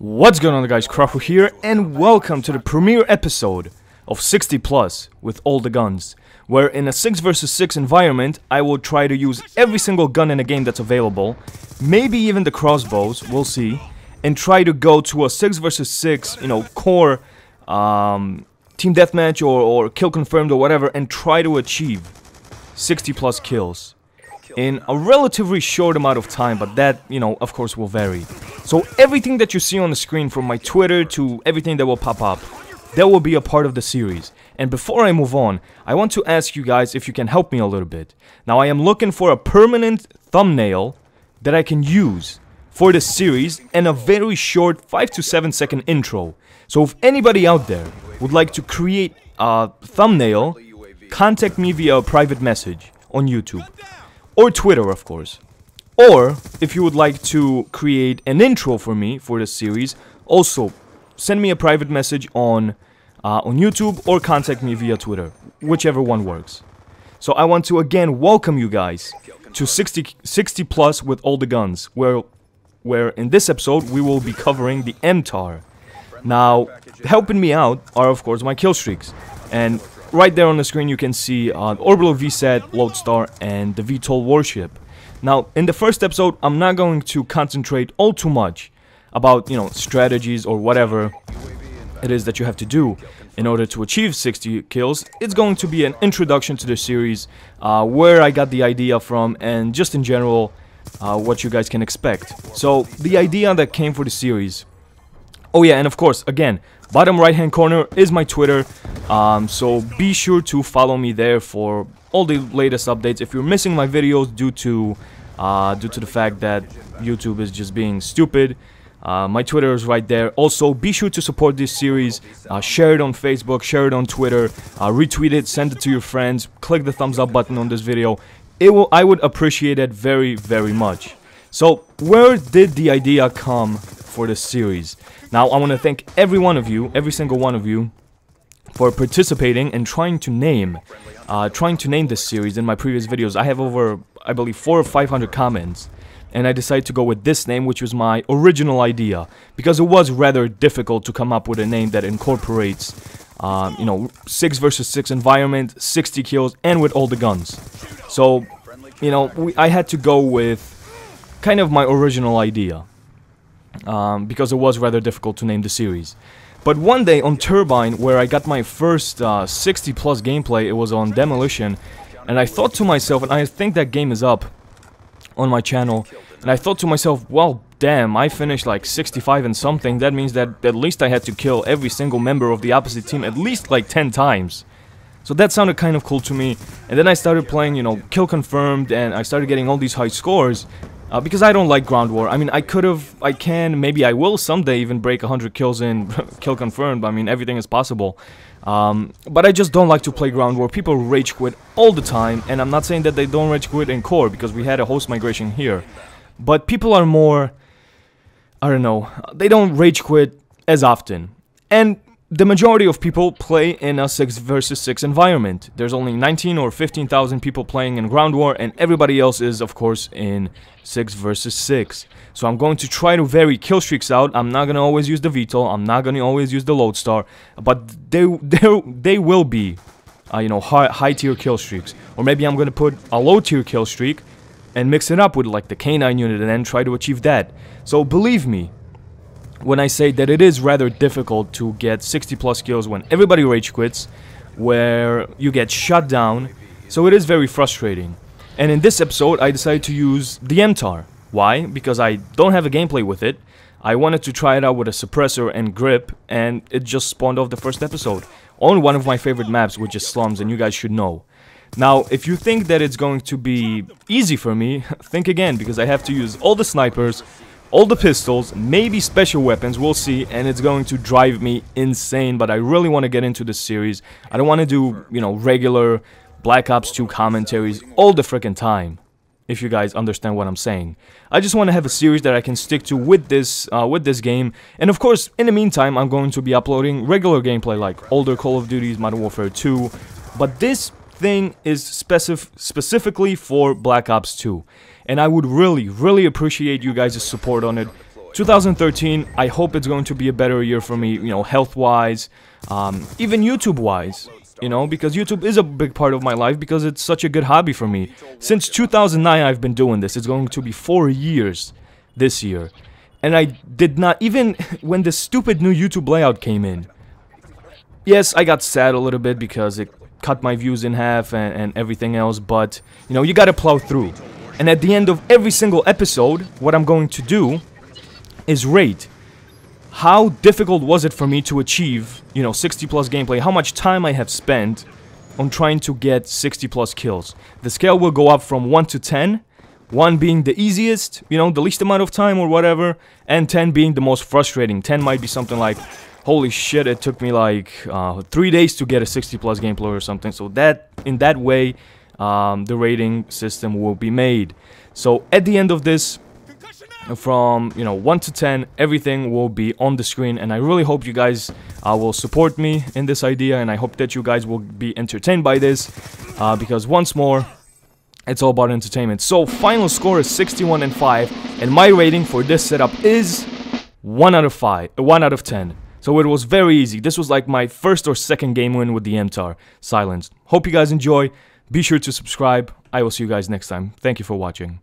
What's going on, guys? Crawford here, and welcome to the premiere episode of 60 Plus with all the guns, where in a 6 vs 6 environment, I will try to use every single gun in the game that's available, maybe even the crossbows, we'll see, and try to go to a 6 vs 6, core team deathmatch or kill confirmed or whatever, and try to achieve 60 plus kills in a relatively short amount of time, but that, of course will vary. So everything that you see on the screen, from my Twitter to everything that will pop up, that will be a part of the series. And before I move on, I want to ask you guys if you can help me a little bit. Now, I am looking for a permanent thumbnail that I can use for this series and a very short 5 to 7 second intro. So if anybody out there would like to create a thumbnail, contact me via a private message on YouTube. Or Twitter, of course. Or, if you would like to create an intro for me for this series, also send me a private message on YouTube or contact me via Twitter, whichever one works. So I want to again welcome you guys to 60 Plus with all the guns, where in this episode we will be covering the MTAR. Now, helping me out are of course my kill streaks, and right there on the screen you can see Orbital VSAT, Lodestar, and the VTOL warship. Now, in the first episode, I'm not going to concentrate all too much about, strategies or whatever it is that you have to do in order to achieve 60 kills. It's going to be an introduction to the series, where I got the idea from, and just in general, what you guys can expect. So, the idea that came for the series... Oh yeah, and of course, again, bottom right hand corner is my Twitter, so be sure to follow me there for all the latest updates. If you're missing my videos due to the fact that YouTube is just being stupid, my Twitter is right there. Also, be sure to support this series, share it on Facebook, share it on Twitter, retweet it, send it to your friends, click the thumbs up button on this video. I would appreciate it very, very much. So, where did the idea come for this series? Now, I want to thank every single one of you, for participating and trying to name this series. In my previous videos, I have over, I believe, 400 or 500 comments, and I decided to go with this name, which was my original idea, because it was rather difficult to come up with a name that incorporates, 6 vs 6 environment, 60 kills, and with all the guns. So, I had to go with kind of my original idea, because it was rather difficult to name the series. But one day on Turbine, where I got my first 60 plus gameplay, it was on Demolition, and I thought to myself, and I think that game is up on my channel, and I thought to myself, well, damn, I finished like 65 and something. That means that at least I had to kill every single member of the opposite team at least like 10 times. So that sounded kind of cool to me, and then I started playing, kill confirmed, and I started getting all these high scores. Because I don't like ground war. I mean, maybe I will someday even break 100 kills in kill confirmed. I mean, everything is possible. But I just don't like to play ground war. People rage quit all the time, and I'm not saying that they don't rage quit in core, because we had a host migration here. But people are more, I don't know, they don't rage quit as often. And the majority of people play in a 6 vs 6 environment. There's only 19 or 15,000 people playing in ground war, and everybody else is, of course, in 6 vs 6. So I'm going to try to vary kill streaks out. I'm not going to always use the VTOL. I'm not going to always use the Lodestar. But they will be, high tier kill streaks. Or maybe I'm going to put a low tier kill streak and mix it up with like the K9 unit and then try to achieve that. So believe me when I say that it is rather difficult to get 60 plus kills when everybody rage quits, where you get shut down, so it is very frustrating. And in this episode, I decided to use the MTAR. Why? Because I don't have a gameplay with it. I wanted to try it out with a suppressor and grip, and it just spawned off the first episode on one of my favorite maps, which is Slums, and you guys should know. Now, if you think that it's going to be easy for me, think again, because I have to use all the snipers, all the pistols, maybe special weapons, we'll see, and it's going to drive me insane. But I really want to get into this series. I don't want to do, regular Black Ops 2 commentaries all the frickin' time, if you guys understand what I'm saying. I just want to have a series that I can stick to with this game. And of course, in the meantime, I'm going to be uploading regular gameplay like older Call of Duties, Modern Warfare 2. But this thing is specifically for Black Ops 2. And I would really, really appreciate you guys' support on it, 2013, I hope it's going to be a better year for me, you know, health-wise, even YouTube-wise, you know, because YouTube is a big part of my life because it's such a good hobby for me. Since 2009, I've been doing this. It's going to be 4 years this year. And I did not, even when the stupid new YouTube layout came in, yes, I got sad a little bit because it cut my views in half and everything else, but, you know, you gotta plow through. And at the end of every single episode, what I'm going to do is rate how difficult was it for me to achieve, you know, 60 plus gameplay, how much time I have spent on trying to get 60 plus kills. The scale will go up from 1 to 10, 1 being the easiest, you know, the least amount of time or whatever, and 10 being the most frustrating. 10 might be something like, holy shit, it took me like 3 days to get a 60 plus gameplay or something. So that, in that way, the rating system will be made. So at the end of this, from, you know, 1 to 10, everything will be on the screen, and I really hope you guys will support me in this idea, and I hope that you guys will be entertained by this, because once more, it's all about entertainment. So final score is 61 and 5, and my rating for this setup is 1 out of 10. So it was very easy. This was like my first or second game win with the MTAR silenced. Hope you guys enjoy. Be sure to subscribe. I will see you guys next time. Thank you for watching.